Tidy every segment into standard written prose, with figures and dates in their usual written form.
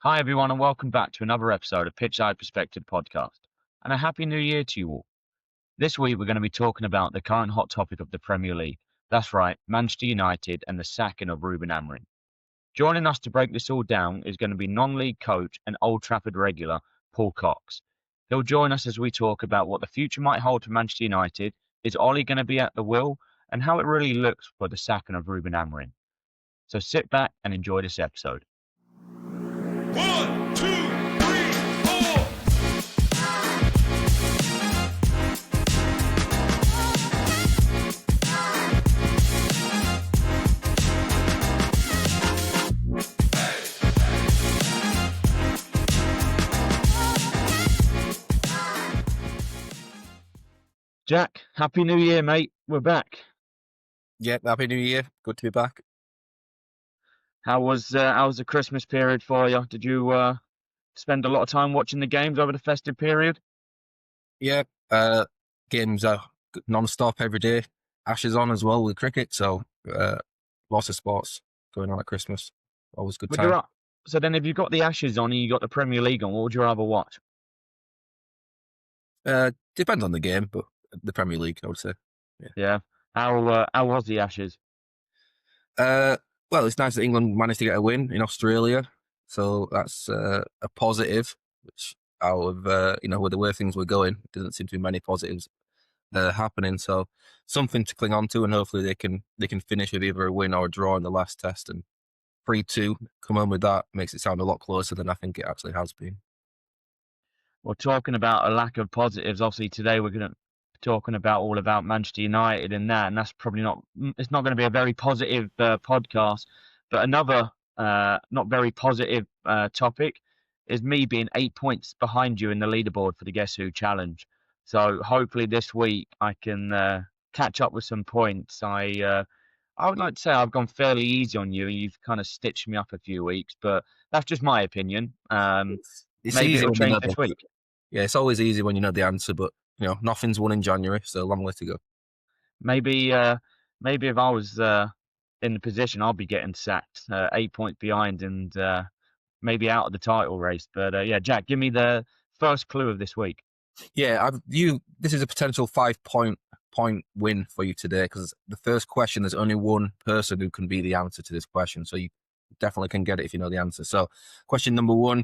Hi, everyone, and welcome back to another episode of Pitchside Perspective podcast. And a happy new year to you all. This week, we're going to be talking about the current hot topic of the Premier League. That's right, Manchester United and the sacking of Rúben Amorim. Joining us to break this all down is going to be non-league coach and Old Trafford regular, Paul Cox. He'll join us as we talk about what the future might hold for Manchester United, is Ollie going to be at the wheel, and how it really looks for the sacking of Rúben Amorim. So sit back and enjoy this episode. 1, 2, 3, 4. Jack, happy new year, mate. We're back. Yeah, happy New Year. Good to be back. How was the Christmas period for you? Did you spend a lot of time watching the games over the festive period? Yeah, games are non-stop every day. Ashes on as well with cricket, so lots of sports going on at Christmas. Always good time. So then, if you got the Ashes on and you got the Premier League on, what would you rather watch? Depends on the game, but the Premier League, I would say. Yeah. How was the Ashes? Well, it's nice that England managed to get a win in Australia, so that's a positive. Which out of with the way things were going, there doesn't seem to be many positives happening. So something to cling on to, and hopefully they can finish with either a win or a draw in the last test. And 3-2, come home with that makes it sound a lot closer than I think it actually has been. Well, talking about a lack of positives, obviously today we're going to be talking about Manchester United and that's probably it's not going to be a very positive podcast. But another not very positive topic is me being 8 points behind you in the leaderboard for the Guess Who challenge. So hopefully this week I can catch up with some points. I would like to say I've gone fairly easy on you, and you've kind of stitched me up a few weeks, but that's just my opinion. It's Maybe easy it'll when you know change this week. Yeah, it's always easy when you know the answer, but nothing's won in January, so a long way to go. Maybe if I was in the position, I'll be getting sacked, 8 points behind, and maybe out of the title race. But yeah, Jack, give me the first clue of this week. Yeah, this is a potential 5-point win for you today, because the first question, there's only one person who can be the answer to this question, so you definitely can get it if you know the answer. So question number one,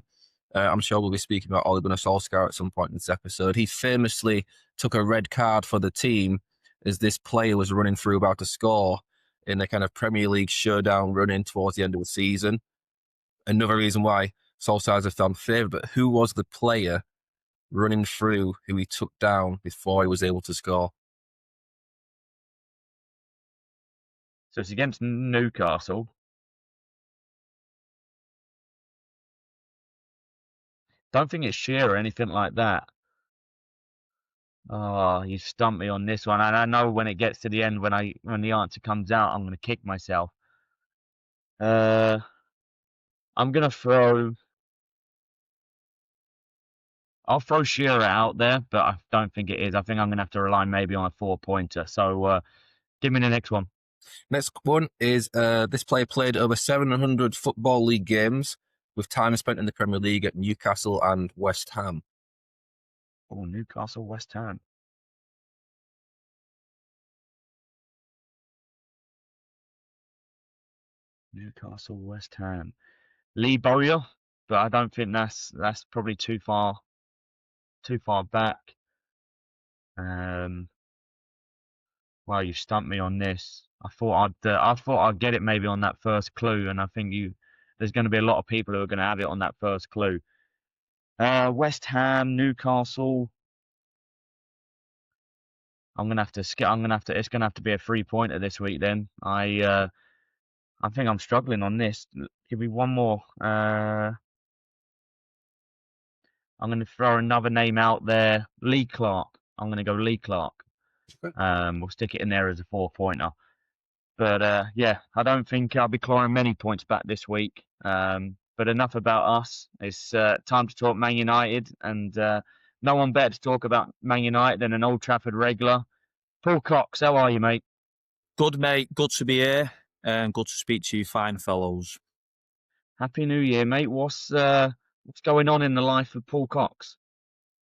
I'm sure we'll be speaking about Ole Gunnar Solskjaer at some point in this episode. He famously took a red card for the team as this player was running through about to score in a kind of Premier League showdown running towards the end of the season. Another reason why Solskjaer is a fan favourite, but who was the player running through who he took down before he was able to score? So it's against Newcastle. Don't think it's Shearer or anything like that. Oh, you stumped me on this one. And I know when it gets to the end, when the answer comes out, I'm going to kick myself. I'm going to throw... I'll throw Shearer out there, but I don't think it is. I think I'm going to have to rely maybe on a 4-pointer. So give me the next one. Next one is this player played over 700 Football League games with time spent in the Premier League at Newcastle and West Ham. Oh, Newcastle, West Ham. Newcastle, West Ham. Lee Bowyer, but I don't think that's probably too far back. Well, you stumped me on this. I thought I'd get it maybe on that first clue, and I think there's going to be a lot of people who are going to have it on that first clue. West Ham, Newcastle. I'm gonna have to skip. It's gonna have to be a 3-pointer this week. Then I think I'm struggling on this. Give me one more. I'm gonna throw another name out there. Lee Clark. I'm gonna go Lee Clark. We'll stick it in there as a 4-pointer. But yeah, I don't think I'll be clawing many points back this week. But enough about us. It's time to talk Man United, and no one better to talk about Man United than an Old Trafford regular. Paul Cox, how are you, mate? Good, mate. Good to be here, and good to speak to you fine fellows. Happy New Year, mate. What's going on in the life of Paul Cox?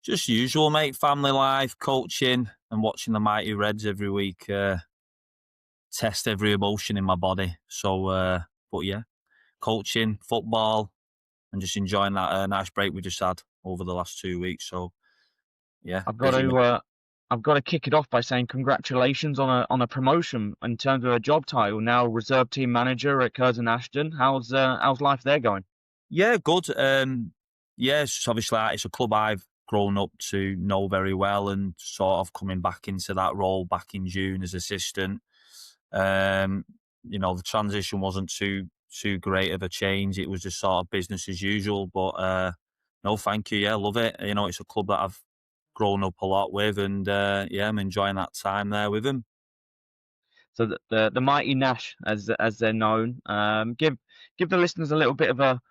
Just usual, mate. Family life, coaching, and watching the Mighty Reds every week. Test every emotion in my body. So, but yeah, coaching, football, and just enjoying that nice break we just had over the last 2 weeks. So, yeah, I've got busy, mate. to I've got to kick it off by saying congratulations on a promotion in terms of a job title. Now reserve team manager at Curzon Ashton. How's life there going? Yeah, good. Yeah, it's obviously it's a club I've grown up to know very well, and sort of coming back into that role back in June as assistant. The transition wasn't too great of a change. It was just sort of business as usual. But no, thank you. Yeah, love it. It's a club that I've grown up a lot with, and yeah, I'm enjoying that time there with him. So the mighty Nash, as they're known. Give the listeners a little bit of a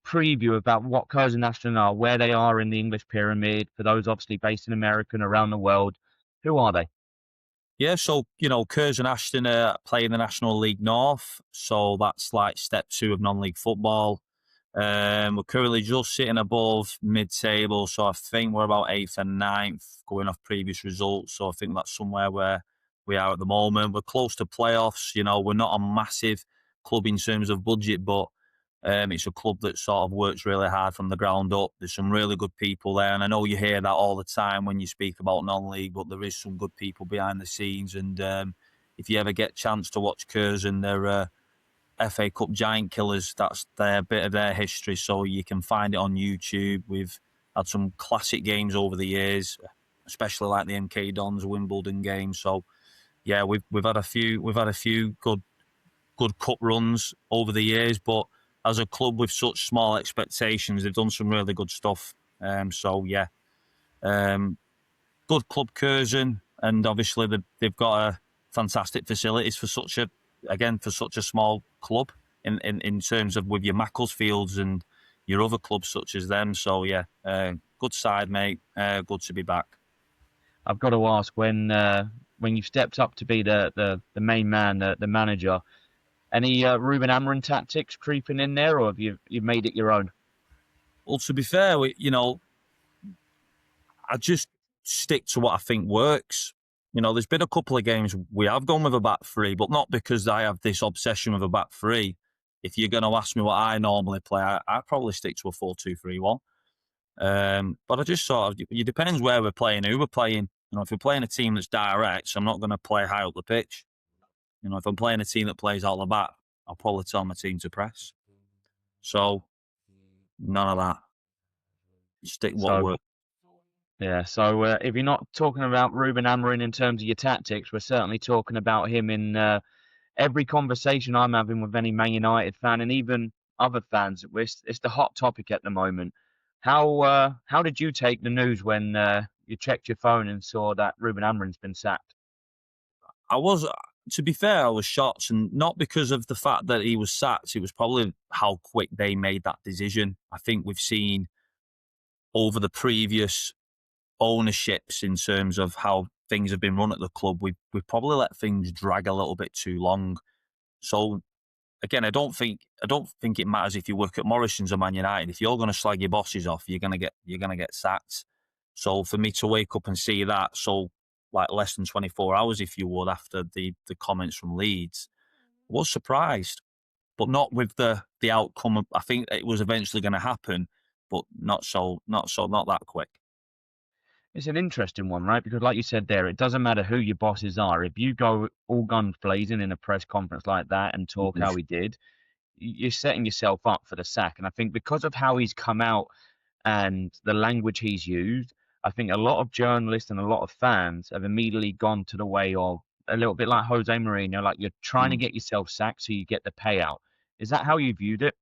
preview about what Curzon Ashton are, where they are in the English pyramid. For those obviously based in America and around the world, who are they? Yeah, so, Curzon Ashton play in the National League North, so that's like step 2 of non-league football. We're currently just sitting above mid-table, so I think we're about 8th and 9th going off previous results, so I think that's somewhere where we are at the moment. We're close to playoffs, we're not a massive club in terms of budget, but it's a club that sort of works really hard from the ground up. There's some really good people there, and I know you hear that all the time when you speak about non-league, but there is some good people behind the scenes. And if you ever get a chance to watch Curzon, they're FA Cup giant killers. That's their bit of their history, so you can find it on YouTube. We've had some classic games over the years, especially like the MK Dons Wimbledon game. So yeah, we've had a few good cup runs over the years, but as a club with such small expectations, they've done some really good stuff. So yeah, good club Curzon, and obviously they've got fantastic facilities for such a small club in terms of with your Macclesfields and your other clubs such as them. So yeah, good side, mate. Good to be back. I've got to ask, when you've stepped up to be the main man, the manager, any Rúben Amorim tactics creeping in there, or have you've made it your own? Well, to be fair, I just stick to what I think works. There's been a couple of games we have gone with a back three, but not because I have this obsession with a back three. If you're going to ask me what I normally play, I probably stick to a 4-2-3-1. But I just sort of, it depends where we're playing, who we're playing. If we're playing a team that's direct, I'm not going to play high up the pitch. If I'm playing a team that plays out the back, I'll probably tell my team to press. So, none of that. Stick what works. Yeah, so if you're not talking about Rúben Amorim in terms of your tactics, we're certainly talking about him in every conversation I'm having with any Man United fan and even other fans. It's the hot topic at the moment. How did you take the news when you checked your phone and saw that Rúben Amorim's been sacked? To be fair, I was shocked, and not because of the fact that he was sacked. It was probably how quick they made that decision. I think we've seen over the previous ownerships in terms of how things have been run at the club, we've probably let things drag a little bit too long. So again, I don't think it matters if you work at Morrison's or Man United. If you're going to slag your bosses off, you're going to get sacked. So for me to wake up and see that, so like less than 24 hours, if you would, after the comments from Leeds, I was surprised, but not with the outcome. I think it was eventually going to happen, but not that quick. It's an interesting one, right? Because like you said there, it doesn't matter who your bosses are. If you go all guns blazing in a press conference like that and talk how he did, you're setting yourself up for the sack. And I think because of how he's come out and the language he's used, I think a lot of journalists and a lot of fans have immediately gone to the way of a little bit like Jose Mourinho, like you're trying to get yourself sacked so you get the payout. Is that how you viewed it?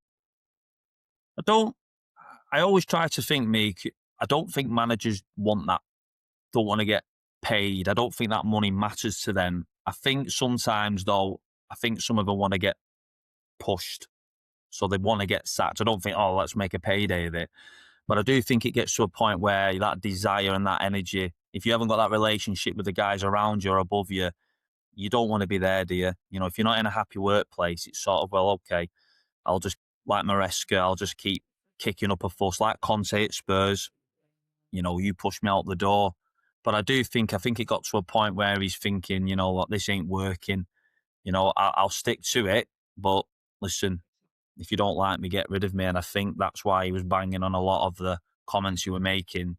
I always try to think, Meek, I don't think managers want that, don't want to get paid. I don't think that money matters to them. I think sometimes, though, some of them want to get pushed. So they want to get sacked. I don't think, let's make a payday of it. But I do think it gets to a point where that desire and that energy, if you haven't got that relationship with the guys around you or above you, you don't want to be there, do you? If you're not in a happy workplace, it's sort of, well, okay, I'll just like Maresca, I'll just keep kicking up a fuss, like Conte at Spurs. You know, you push me out the door. But I think it got to a point where he's thinking, you know what, this ain't working. You know, I'll stick to it. But listen, if you don't like me, get rid of me. And I think that's why he was banging on a lot of the comments you were making,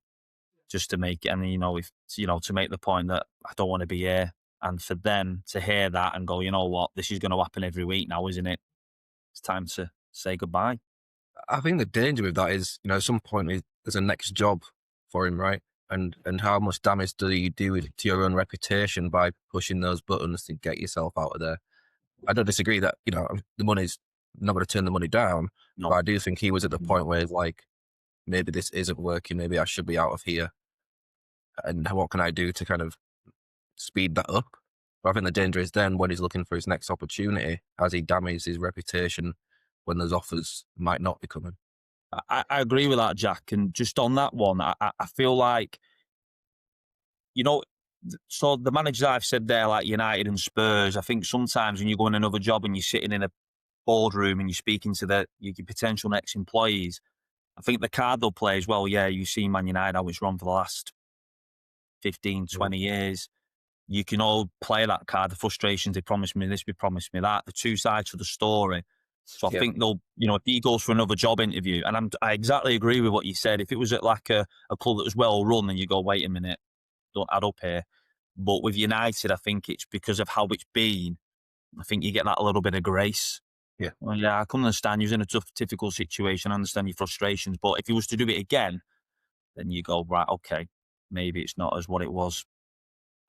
just to make it, and to make the point that I don't want to be here. And for them to hear that and go, you know what, this is going to happen every week now, isn't it? It's time to say goodbye. I think the danger with that is, at some point there's a next job for him, right? And how much damage do you do to your own reputation by pushing those buttons to get yourself out of there? I don't disagree that, the money's not going to turn the money down, No. but I do think he was at the point where he's like, maybe this isn't working, maybe I should be out of here. And what can I do to kind of speed that up? But I think the danger is then when he's looking for his next opportunity, as he damages his reputation when those offers might not be coming. I agree with that, Jack. And just on that one, I feel like, so the managers I've said there, like United and Spurs, I think sometimes when you go in another job and you're sitting in a boardroom and you're speaking to your potential next employees, I think the card they'll play as well, yeah, you see Man United, how it's run for the last 15, 20 years. You can all play that card, the frustrations, they promised me this, they promised me that, the two sides of the story. So I think they'll, if he goes for another job interview, and I exactly agree with what you said. If it was at like a club that was well run, and you go, wait a minute, don't add up here. But with United, I think it's because of how it's been. I think you get that a little bit of grace. Yeah. Well, yeah, I can understand you're in a tough, difficult situation. I understand your frustrations. But if he was to do it again, then you go, right, okay, maybe it's not as what it was.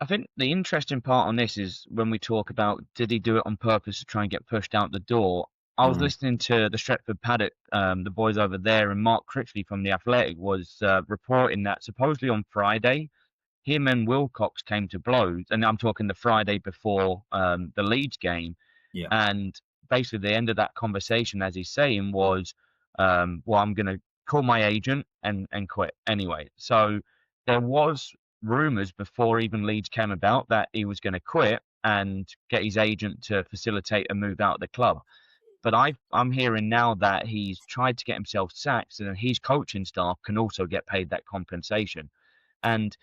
I think the interesting part on this is when we talk about, did he do it on purpose to try and get pushed out the door? I was listening to the Stretford Paddock, the boys over there, and Mark Critchley from The Athletic was reporting that supposedly on Friday, him and Wilcox came to blows, and I'm talking the Friday before the Leeds game. Yeah. And basically the end of that conversation, as he's saying, was, well, I'm going to call my agent and quit anyway. So there was rumours before even Leeds came about that he was going to quit and get his agent to facilitate a move out of the club. But I'm hearing now that he's tried to get himself sacked, so that his coaching staff can also get paid that compensation. And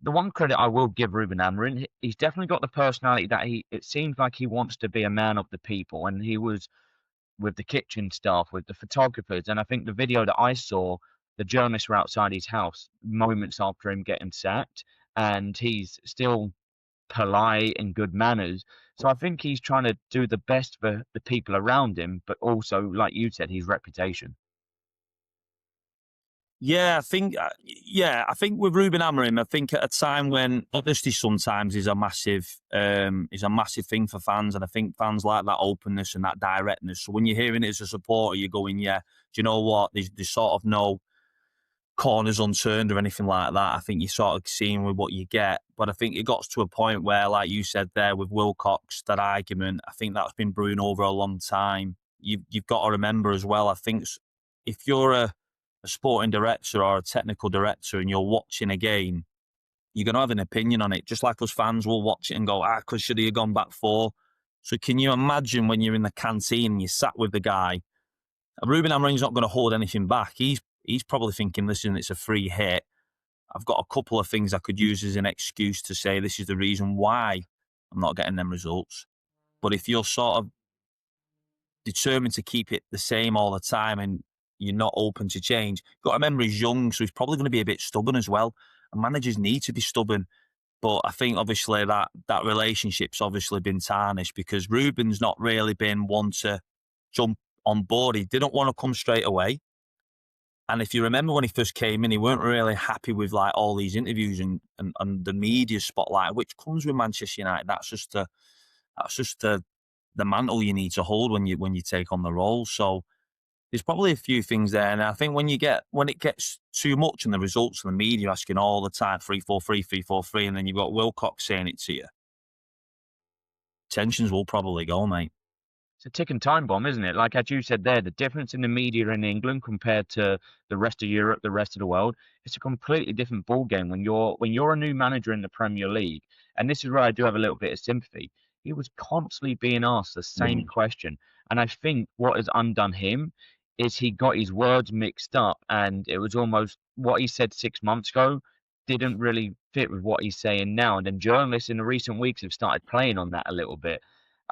the one credit I will give Rúben Amorim, he's definitely got the personality that it seems like he wants to be a man of the people. And he was with the kitchen staff, with the photographers. And I think the video that I saw, the journalists were outside his house moments after him getting sacked, and he's still polite and good manners. So I think he's trying to do the best for the people around him, but also, like you said, his reputation. Yeah, I think with Rúben Amorim, I think at a time when honesty sometimes is a massive thing for fans, and I think fans like that openness and that directness. So when you're hearing it as a supporter, you're going, yeah, do you know what? There's sort of no corners unturned or anything like that. I think you're sort of seeing with what you get. But I think it got to a point where, like you said there with Wilcox, that argument, I think that's been brewing over a long time. You've got to remember as well, I think if you're a sporting director or a technical director and you're watching a game, you're going to have an opinion on it. Just like us fans will watch it and go, because should he have gone back 4? So can you imagine when you're in the canteen and you sat with the guy, Rúben Amorim's not going to hold anything back. He's probably thinking, listen, it's a free hit. I've got a couple of things I could use as an excuse to say this is the reason why I'm not getting them results. But if you're sort of determined to keep it the same all the time and you're not open to change, you've got to remember he's young, so he's probably going to be a bit stubborn as well. And managers need to be stubborn. But I think obviously that relationship's obviously been tarnished because Rúben's not really been one to jump on board. He didn't want to come straight away. And if you remember when he first came in, he weren't really happy with like all these interviews and the media spotlight, which comes with Manchester United. That's just the mantle you need to hold when you take on the role. So there's probably a few things there. And I think when it gets too much and the results and the media asking all the time 3-4-3, 3-4-3, and then you've got Wilcox saying it to you, tensions will probably go, mate. It's a ticking time bomb, isn't it? Like as you said there, the difference in the media in England compared to the rest of Europe, the rest of the world, it's a completely different ball game when you're a new manager in the Premier League. And this is where I do have a little bit of sympathy. he was constantly being asked the same question. And I think what has undone him is he got his words mixed up, and it was almost what he said 6 months ago didn't really fit with what he's saying now. And then journalists in the recent weeks have started playing on that a little bit.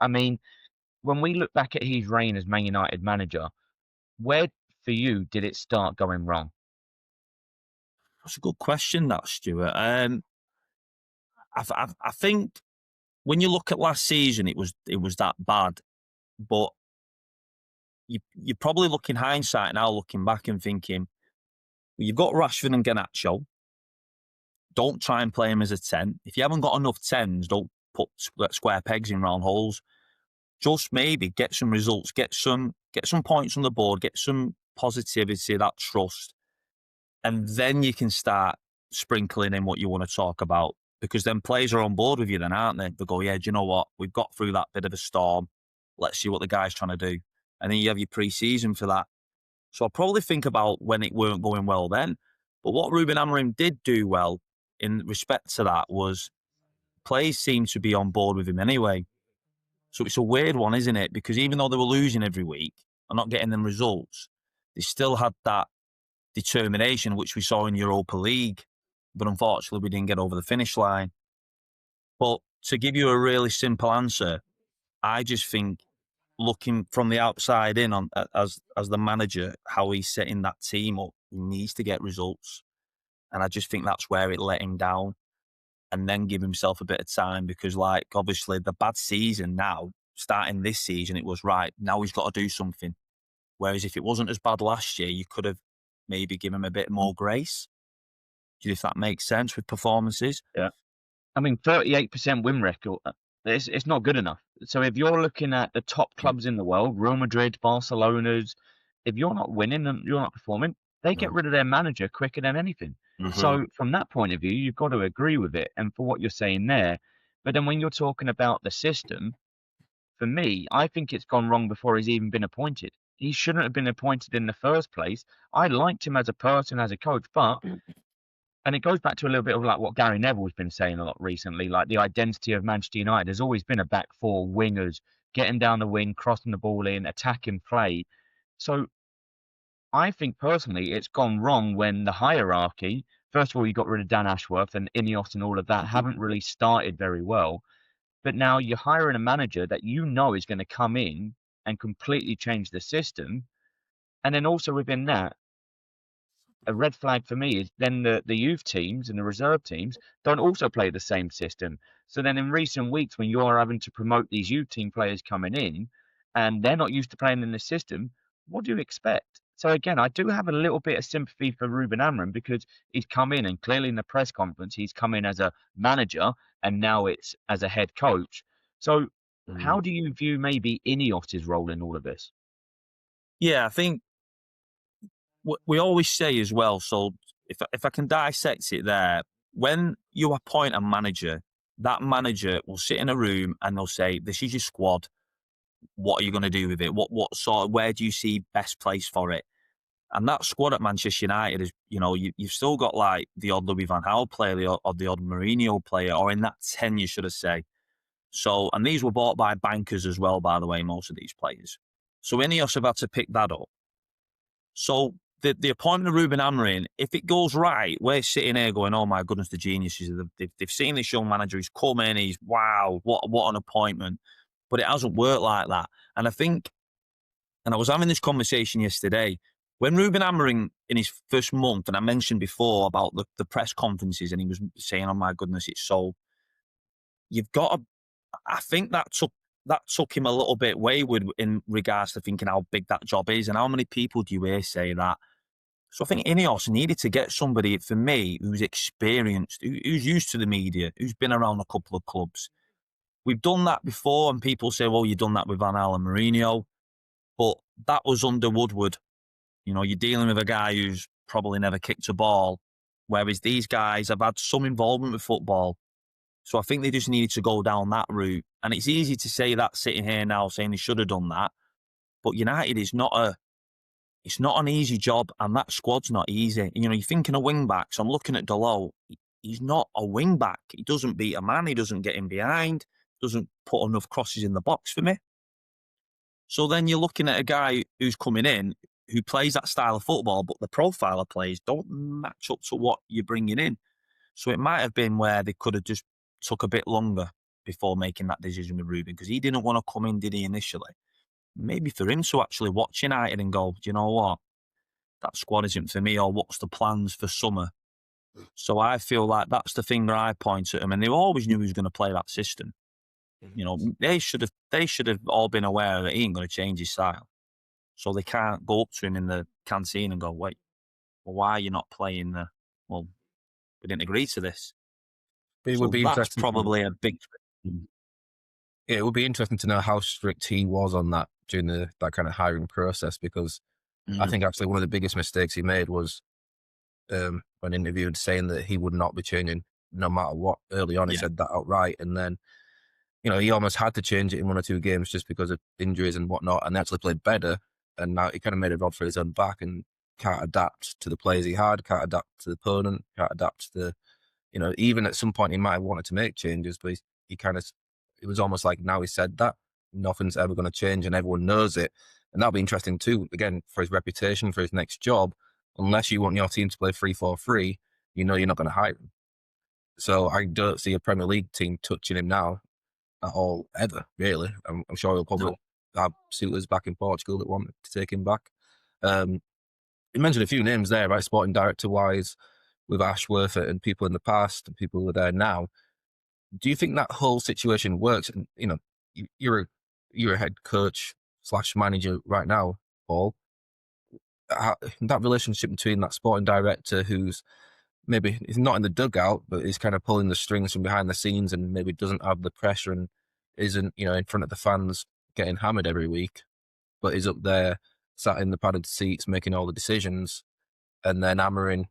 I mean, when we look back at his reign as Man United manager, where for you did it start going wrong? That's a good question, that, Stuart. I think when you look at last season, it was that bad, but you're probably looking hindsight now, looking back and thinking, well, you've got Rashford and Garnacho. Don't try and play him as a 10. If you haven't got enough 10s, don't put square pegs in round holes. Just maybe get some results, get some points on the board, get some positivity, that trust, and then you can start sprinkling in what you want to talk about, because then players are on board with you then, aren't they? They go, yeah, do you know what? We've got through that bit of a storm. Let's see what the guy's trying to do. And then you have your pre-season for that. So I'll probably think about when it weren't going well then. But what Rúben Amorim did do well in respect to that was players seemed to be on board with him anyway. So it's a weird one, isn't it? Because even though they were losing every week and not getting them results, they still had that determination, which we saw in Europa League. But unfortunately, we didn't get over the finish line. But to give you a really simple answer, I just think looking from the outside in on as the manager, how he's setting that team up, he needs to get results. And I just think that's where it let him down. And then give himself a bit of time, because, like, obviously the bad season now, starting this season, it was right, now he's got to do something. Whereas if it wasn't as bad last year, you could have maybe given him a bit more grace. Do you know if that makes sense with performances? Yeah. I mean, 38% win record, it's not good enough. So if you're looking at the top clubs in the world, Real Madrid, Barcelona's, if you're not winning and you're not performing, they get rid of their manager quicker than anything. So from that point of view, you've got to agree with it and for what you're saying there. But then when you're talking about the system, for me, I think it's gone wrong before he's even been appointed. He shouldn't have been appointed in the first place. I liked him as a person, as a coach, but, and it goes back to a little bit of like what Gary Neville's been saying a lot recently, like the identity of Manchester United has always been a back four, wingers, getting down the wing, crossing the ball in, attacking play. So I think personally it's gone wrong when the hierarchy, first of all, you got rid of Dan Ashworth and Ineos and all of that haven't really started very well. But now you're hiring a manager that you know is going to come in and completely change the system. And then also within that, a red flag for me is then the youth teams and the reserve teams don't also play the same system. So then in recent weeks, when you're having to promote these youth team players coming in and they're not used to playing in the system, what do you expect? So again, I do have a little bit of sympathy for Rúben Amorim because he's come in and clearly in the press conference, he's come in as a manager and now it's as a head coach. So how do you view maybe Ineos' role in all of this? Yeah, I think we always say as well, so if I can dissect it there, when you appoint a manager, that manager will sit in a room and they'll say, this is your squad. What are you going to do with it? What sort of, where do you see best place for it? And that squad at Manchester United is, you've still got like the odd Louis van Gaal player or the odd Mourinho player, or in that 10, you should have said. So, and these were bought by bankers as well, by the way, most of these players. So Ineos have had to pick that up. So the appointment of Rúben Amorim, if it goes right, we're sitting here going, oh my goodness, the geniuses. They've seen this young manager, he's come in, he's, wow, what an appointment. But it hasn't worked like that. And I think, and I was having this conversation yesterday, when Rúben Amorim in his first month, and I mentioned before about the press conferences, and he was saying, oh my goodness, it's so, you've got to, I think that took him a little bit wayward in regards to thinking how big that job is and how many people do you hear say that. So I think Ineos needed to get somebody, for me, who's experienced, who's used to the media, who's been around a couple of clubs. We've done that before, and people say, well, you've done that with Van Gaal and Mourinho, but that was under Woodward. You're dealing with a guy who's probably never kicked a ball, whereas these guys have had some involvement with football. So I think they just needed to go down that route. And it's easy to say that sitting here now, saying they should have done that. But United is it's not an easy job, and that squad's not easy. You're thinking of wing backs. I'm looking at Dalot. He's not a wing back. He doesn't beat a man. He doesn't get in behind. doesn't put enough crosses in the box for me. So then you're looking at a guy who's coming in who plays that style of football, but the profile of plays don't match up to what you're bringing in. So it might have been where they could have just took a bit longer before making that decision with Rúben, because he didn't want to come in, did he, initially? Maybe for him to actually watch United and go, do you know what? That squad isn't for me, or what's the plans for summer? So I feel like that's the finger I point at him, and they always knew he was going to play that system. You know, they should have all been aware that he ain't going to change his style. So they can't go up to him in the canteen and go, wait, well, why are you not playing the? Well, we didn't agree to this. But it So would be that's interesting. probably a big. Yeah, it would be interesting to know how strict he was on that during that kind of hiring process, because I think actually one of the biggest mistakes he made was when interviewed saying that he would not be changing no matter what. Early on, he said that outright, and then he almost had to change it in 1 or 2 games just because of injuries and whatnot, and they actually played better. And now he kind of made a rod for his own back and can't adapt to the players he had, can't adapt to the opponent, can't adapt to even at some point he might have wanted to make changes, but he kind of, it was almost like now he said that nothing's ever going to change and everyone knows it. And that'll be interesting too, again, for his reputation, for his next job. Unless you want your team to play 3-4-3, you're not going to hire him. So I don't see a Premier League team touching him now at all, ever, really. I'm sure he'll probably have suitors back in Portugal that want to take him back. You mentioned a few names there, right? Sporting director-wise, with Ashworth and people in the past and people who are there now. Do you think that whole situation works? And you're a head coach / manager right now, Paul. That relationship between that sporting director who's maybe is not in the dugout, but is kind of pulling the strings from behind the scenes and maybe doesn't have the pressure and isn't, in front of the fans getting hammered every week, but is up there, sat in the padded seats, making all the decisions, and then Amorim,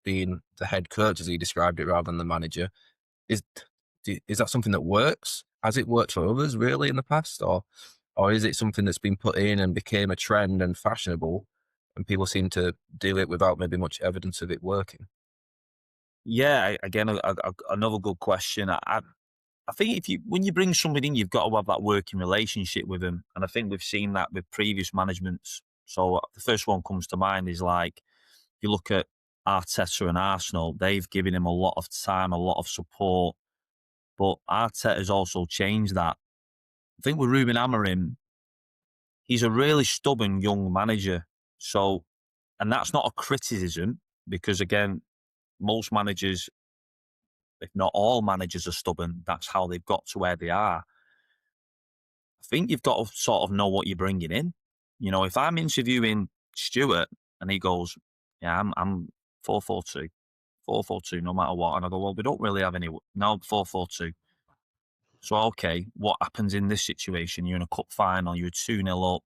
being the head coach, as he described it, rather than the manager. Is that something that works? Has it worked for others, really, in the past? Or is it something that's been put in and became a trend and fashionable, and people seem to do it without maybe much evidence of it working? Yeah, again, another good question. I think when you bring somebody in, you've got to have that working relationship with them. And I think we've seen that with previous managements. So the first one comes to mind is like, you look at Arteta and Arsenal, they've given him a lot of time, a lot of support. But Arteta has also changed that. I think with Rúben Amorim, he's a really stubborn young manager. So, and that's not a criticism, because again, most managers, if not all managers, are stubborn. That's how they've got to where they are. I think you've got to sort of know what you're bringing in. If I'm interviewing Stuart and he goes, yeah, I'm 4-4-2, 4-4-2, no matter what. And I go, well, we don't really have any, no, 4-4-2. So, okay, what happens in this situation? You're in a cup final, you're 2-0 up,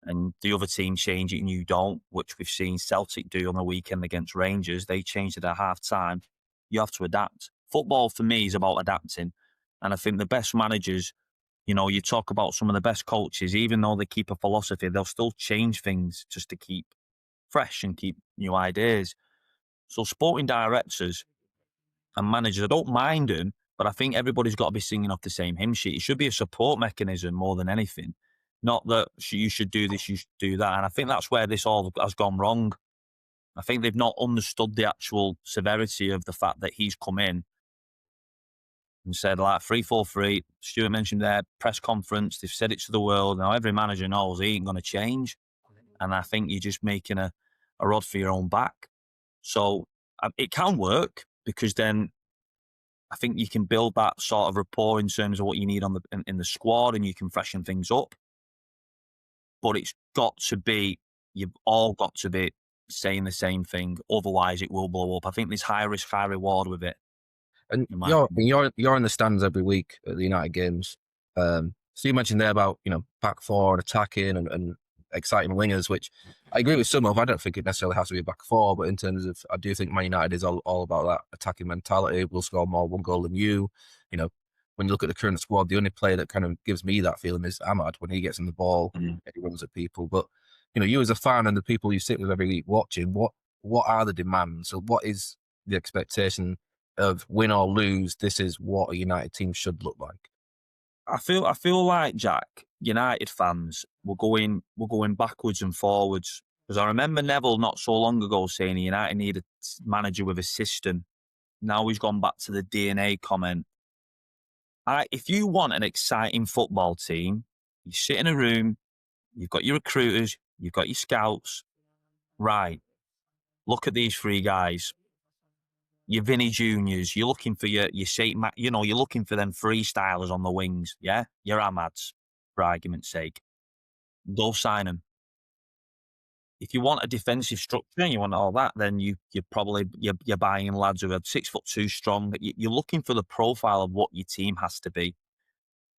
and the other team change it and you don't, which we've seen Celtic do on the weekend against Rangers. They changed it at half-time. You have to adapt. Football, for me, is about adapting. And I think the best managers, you talk about some of the best coaches, even though they keep a philosophy, they'll still change things just to keep fresh and keep new ideas. So sporting directors and managers, I don't mind them, but I think everybody's got to be singing off the same hymn sheet. It should be a support mechanism more than anything. Not that you should do this, you should do that. And I think that's where this all has gone wrong. I think they've not understood the actual severity of the fact that he's come in and said, like, 3-4-3, Stuart mentioned there, press conference, they've said it to the world. Now every manager knows he ain't going to change. And I think you're just making a rod for your own back. So it can work, because then I think you can build that sort of rapport in terms of what you need in the squad, and you can freshen things up. But it's got to be, you've all got to be saying the same thing. Otherwise, it will blow up. I think there's high risk, high reward with it. And you're in the stands every week at the United games. So you mentioned there about back four and attacking and exciting wingers, which I agree with some of. I don't think it necessarily has to be a back four, but in terms of, I do think Man United is all about that attacking mentality. We'll score more one goal than you. When you look at the current squad, the only player that kind of gives me that feeling is Ahmad when he gets in the ball and he runs at people. But you as a fan and the people you sit with every week watching, what are the demands? So what is the expectation of win or lose? This is what a United team should look like. I feel like, Jack, United fans were going backwards and forwards. Because I remember Neville not so long ago saying United need a manager with a system. Now he's gone back to the DNA comment. If you want an exciting football team, you sit in a room, you've got your recruiters, you've got your scouts. Right, look at these three guys. Your Vinny Juniors, you're looking for your Saint Mac, you're looking for them freestylers on the wings, yeah? Your Amads, for argument's sake. Go sign them. If you want a defensive structure and you want all that, then you're buying lads who are 6'2" strong. You're looking for the profile of what your team has to be.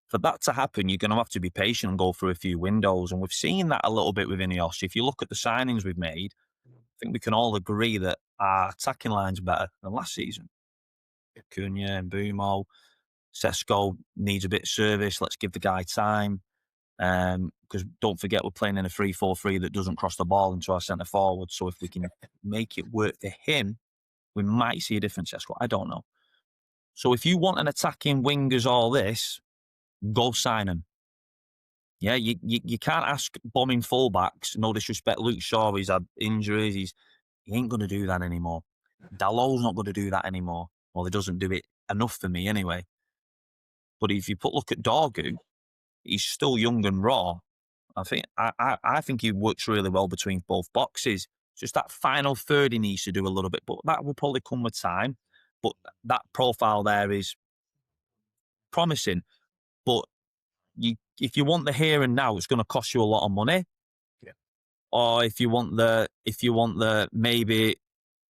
For that to happen, you're going to have to be patient and go through a few windows. And we've seen that a little bit with Ineos. If you look at the signings we've made, I think we can all agree that our attacking line's better than last season. Cunha and Bumo, Sesko needs a bit of service. Let's give the guy time. Because don't forget, we're playing in a 3-4-3 that doesn't cross the ball into our centre forward. So if we can make it work for him, we might see a different Sesko. I don't know. So if you want an attacking wingers, all this, go sign him. Yeah, you can't ask bombing fullbacks. No disrespect, Luke Shaw, he's had injuries. He ain't going to do that anymore. Dalot's not going to do that anymore. Well, he doesn't do it enough for me anyway. But if you look at Dorgu, he's still young and raw. I think he works really well between both boxes. Just that final third he needs to do a little bit, but that will probably come with time. But that profile there is promising. But if you want the here and now, it's going to cost you a lot of money. Yeah. Or if you want the maybe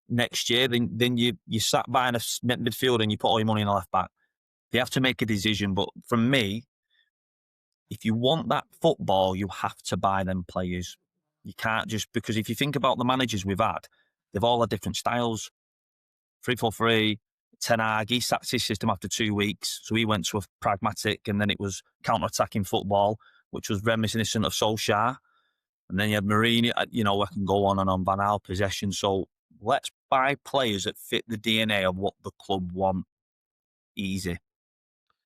next year, then you sat by in a midfield and you put all your money in the left back. They have to make a decision. But from me, if you want that football, you have to buy them players. You can't just, because if you think about the managers we've had, they've all had different styles. 3-4-3, Ten Hag, he sacked his system after 2 weeks. So he went to a pragmatic, and then it was counter-attacking football, which was reminiscent of Solskjaer. And then you had Mourinho, I can go on and on, Van Gaal, possession. So let's buy players that fit the DNA of what the club want. Easy.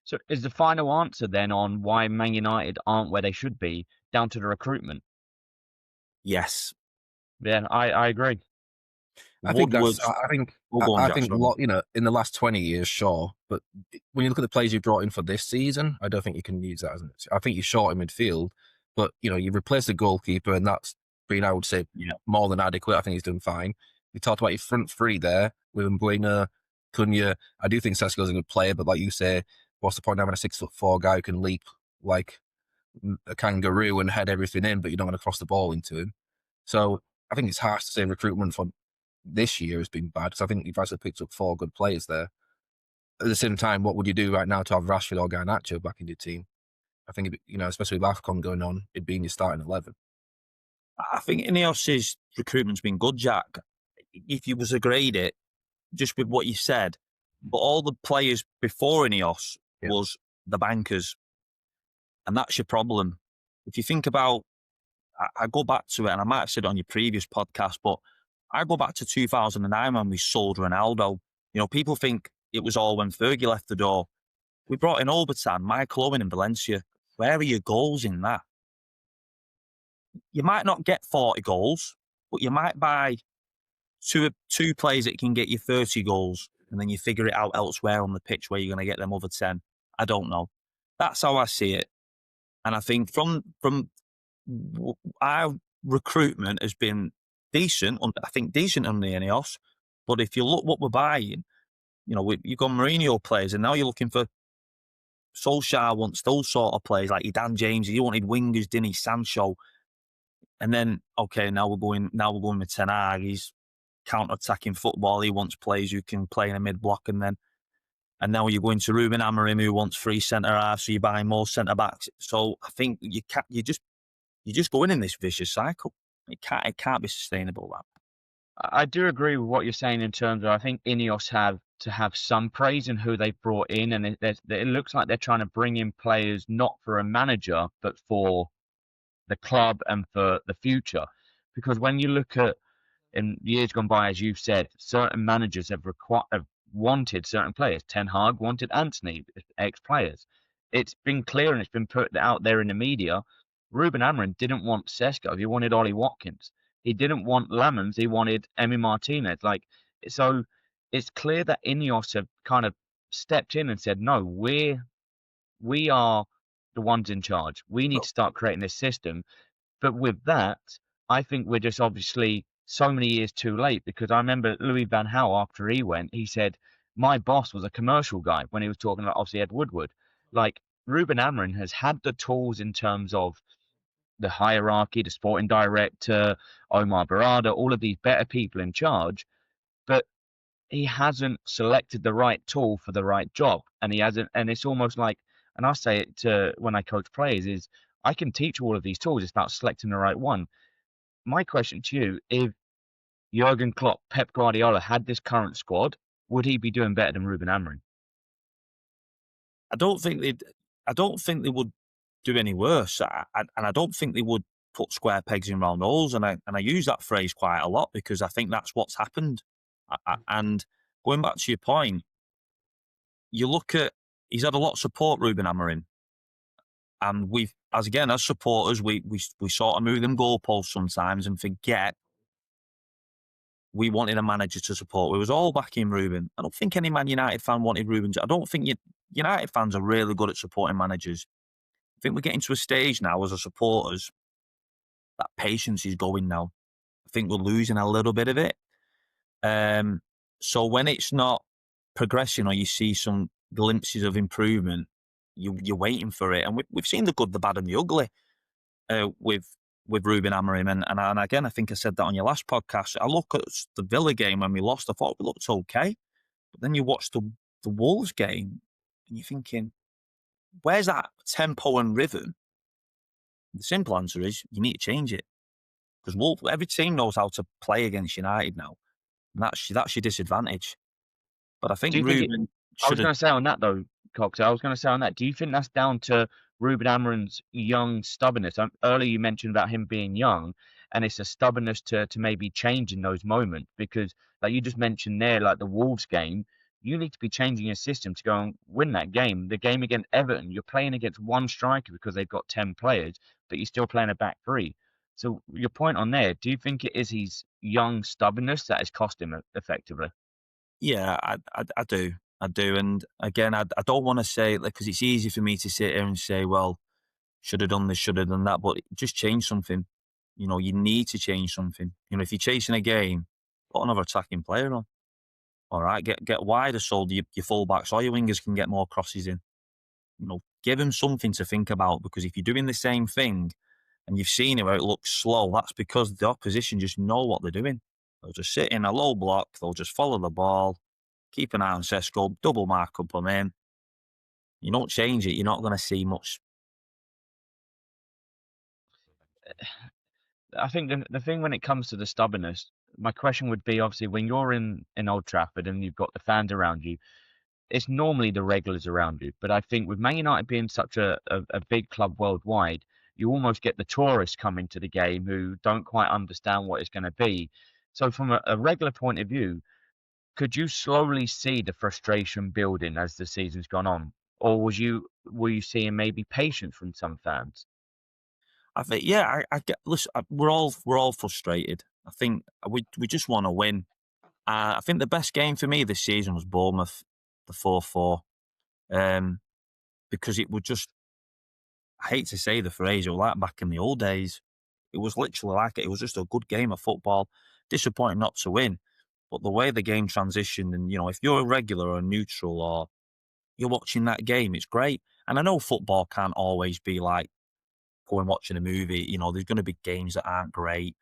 So is the final answer then on why Man United aren't where they should be down to the recruitment? Yes. Yeah, I agree. I think in the last 20 years, sure. But when you look at the players you brought in for this season, I don't think you can use that as an excuse. I think you're short in midfield, but you replaced the goalkeeper, and that's been, I would say, more than adequate. I think he's done fine. You talked about your front three there with Mainoo, Cunha. I do think Sesko's a good player, but like you say, what's the point of having a 6'4" guy who can leap like a kangaroo and head everything in, but you're not going to cross the ball into him? So I think it's harsh to say recruitment for this year has been bad, because I think you've actually picked up 4 good players there. At the same time, what would you do right now to have Rashford or Garnacho back in your team? I think, especially with AFCON going on, it'd be in your starting 11. I think Ineos' recruitment's been good, Jack. If you was to grade it, just with what you said, but all the players before Ineos was the bankers. And that's your problem. If you think about, I go back to it, and I might have said it on your previous podcast, but I go back to 2009 when we sold Ronaldo. People think it was all when Fergie left the door. We brought in Obertan, Michael Owen and Valencia. Where are your goals in that? You might not get 40 goals, but you might buy two players that can get you 30 goals, and then you figure it out elsewhere on the pitch where you're going to get them other 10. I don't know. That's how I see it. And I think from our recruitment has been decent. I think decent on the Ineos. But if you look what we're buying, you've got Mourinho players, and now you're looking for Solskjaer wants those sort of players like your Dan James. You wanted wingers, didn't he? Sancho. And then, okay, now we're going with Ten Hag. He's counter-attacking football. He wants players who can play in a mid-block, and now you're going to Rúben Amorim, who wants 3 centre-halves, so you're buying more centre-backs. So I think you're just going in this vicious cycle. It can't be sustainable, that. I do agree with what you're saying in terms of, I think Ineos have to have some praise in who they've brought in, and it looks like they're trying to bring in players not for a manager, but for the club and for the future. Because when you look at, in years gone by, as you've said, certain managers have wanted certain players. Ten Hag wanted Anthony, ex-players. it's been clear and it's been put out there in the media. Rúben Amorim didn't want Sesko. He wanted Ollie Watkins. He didn't want Lemons. He wanted Emi Martinez. Like, so it's clear that Ineos have kind of stepped in and said, no, we are the ones in charge. We need to start creating this system. But with that, I think we're just obviously so many years too late, because I remember Louis Van Gaal, after he went, he said, my boss was a commercial guy when he was talking about obviously Ed Woodward. Like, Rúben Amorim has had the tools in terms of the hierarchy, the sporting director, Omar Barada, all of these better people in charge, but he hasn't selected the right tool for the right job. And he hasn't, and it's almost like, and I say it to when I coach players, is I can teach all of these tools. It's about selecting the right one. My question to you: if Jurgen Klopp, Pep Guardiola had this current squad, would he be doing better than Rúben Amorim? I don't think they would do any worse, and I don't think they would put square pegs in round holes. And I use that phrase quite a lot because I think that's what's happened. And going back to your point, you look at he's had a lot of support, Rúben Amorim, and we've as supporters we sort of move them goalposts sometimes and forget we wanted a manager to support. We was all backing Rúben. I don't think any Man United fan wanted Rúben. I don't think United fans are really good at supporting managers. I think we're getting to a stage now as a supporters that patience is going now. I think we're losing a little bit of it. So when it's not progressing or you see some glimpses of improvement, you're waiting for it. And we've seen the good, the bad, and the ugly with Rúben Amorim. And again, I think I said that on your last podcast. I look at the Villa game when we lost. I thought we looked okay, but then you watch the Wolves game and you're thinking, where's that tempo and rhythm? The simple answer is you need to change it, because every team knows how to play against United now, and that's your disadvantage. But I think Do you think Rúben I should was have. going to say on that though, Cox. I was going to say on that. Do you think that's down to Rúben Amorim's young stubbornness? Earlier you mentioned about him being young, and it's a stubbornness to maybe change in those moments, because, like you just mentioned there, like the Wolves game, you need to be changing your system to go and win that game. The game against Everton, you're playing against one striker because they've got 10 players, but you're still playing a back three. So your point on there, do you think it is his young stubbornness that has cost him effectively? Yeah, I do. I do. And again, I don't want to say it because it's easy for me to sit here and say, well, should have done this, should have done that, but just change something. You need to change something. If you're chasing a game, put another attacking player on. All right, get wider so your fullbacks or your wingers can get more crosses in. Give them something to think about, because if you're doing the same thing and you've seen it where it looks slow, that's because the opposition just know what they're doing. They'll just sit in a low block, they'll just follow the ball, keep an eye on Sesko, double mark up them in. You don't change it, you're not going to see much. I think the thing when it comes to the stubbornness, my question would be, obviously when you're in Old Trafford and you've got the fans around you, it's normally the regulars around you. But I think with Man United being such a big club worldwide, you almost get the tourists coming to the game who don't quite understand what it's going to be. So from a regular point of view, could you slowly see the frustration building as the season's gone on? Or were you seeing maybe patience from some fans? I think, yeah, I get. Listen, we're all frustrated. I think we just want to win. I think the best game for me this season was Bournemouth, the 4-4, because it would just. I hate to say the phrase, it was like back in the old days. It was literally like it. It was just a good game of football. Disappointing not to win, but the way the game transitioned, and if you're a regular or a neutral or you're watching that game, it's great. And I know football can't always be like going watching a movie. There's going to be games that aren't great,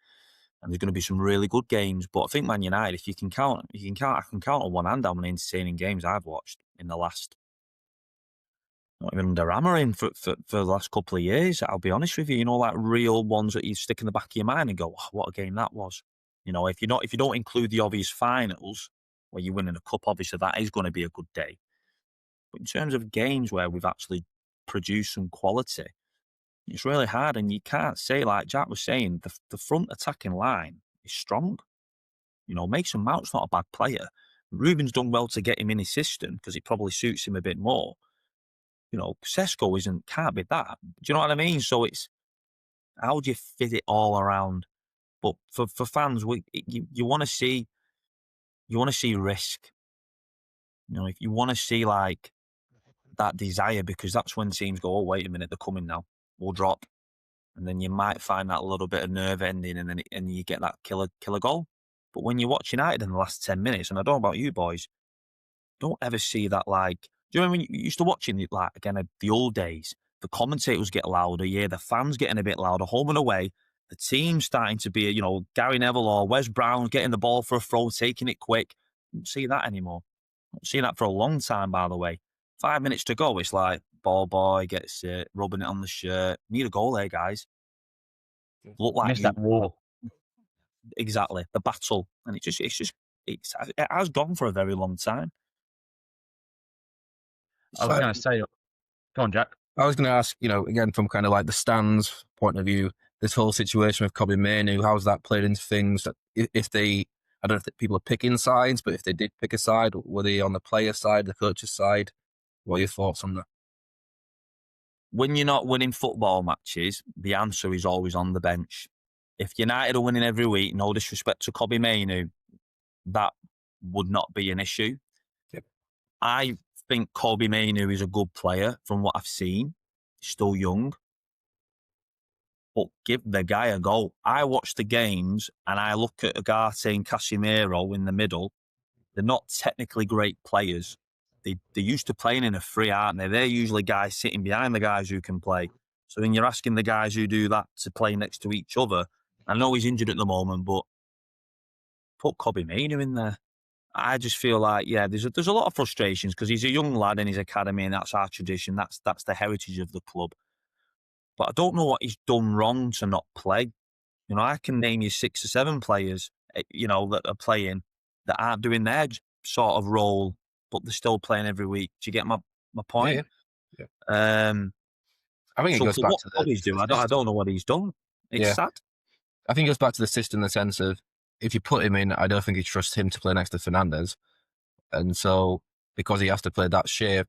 and there's going to be some really good games. But I think Man United, if you can count, I can count on one hand how many entertaining games I've watched in the last, not even under Amorim for the last couple of years. I'll be honest with you, like real ones that you stick in the back of your mind and go, oh, what a game that was. If you don't include the obvious finals where you're winning a cup, obviously that is going to be a good day. But in terms of games where we've actually produced some quality, it's really hard, and you can't say, like Jack was saying, the front attacking line is strong. Mason Mount's not a bad player. Ruben's done well to get him in his system because it probably suits him a bit more. Sesko can't be that. Do you know what I mean? So it's how do you fit it all around? But for fans, you want to see risk. If you want to see like that desire, because that's when teams go, oh wait a minute, they're coming now, we'll drop, and then you might find that little bit of nerve ending, and then and you get that killer goal. But when you watch United in the last 10 minutes, and I don't know about you boys, don't ever see that like. Do you remember when you used to watching it like again the old days? The commentators get louder, the fans getting a bit louder, home and away. The team starting to be, Gary Neville or Wes Brown getting the ball for a throw, taking it quick. Don't see that anymore. Not seen that for a long time, by the way. 5 minutes to go, it's like ball boy gets it, rubbing it on the shirt. Need a goal there, guys. Look like Miss that war. Exactly, the battle, and it has gone for a very long time. I was going to say, go on, Jack. I was going to ask, again, from kind of like the stands point of view, this whole situation with Kobbie Mainoo, how's that played into things? If they, I don't know if people are picking sides, but if they did pick a side, were they on the player side, the coach's side? What are your thoughts on that? When you're not winning football matches, the answer is always on the bench. If United are winning every week, no disrespect to Kobbie Mainoo, that would not be an issue. Yep. I think Kobbie Mainoo is a good player from what I've seen. He's still young. But give the guy a go. I watch the games and I look at Ugarte and Casemiro in the middle. They're not technically great players. They're used to playing in a free, aren't they? They're usually guys sitting behind the guys who can play. So then you're asking the guys who do that to play next to each other. I know he's injured at the moment, but put Kobbie Mainoo in there. I just feel like, there's a lot of frustrations because he's a young lad in his academy and that's our tradition. That's the heritage of the club. But I don't know what he's done wrong to not play. I can name you 6 or 7 players, that are playing that aren't doing their sort of role, but they're still playing every week. Do you get my point? Yeah. I think it goes back to what he's doing. I don't know what he's done. It's sad. I think it goes back to the system in the sense of if you put him in, I don't think you trust him to play next to Fernandes. And so because he has to play that shape,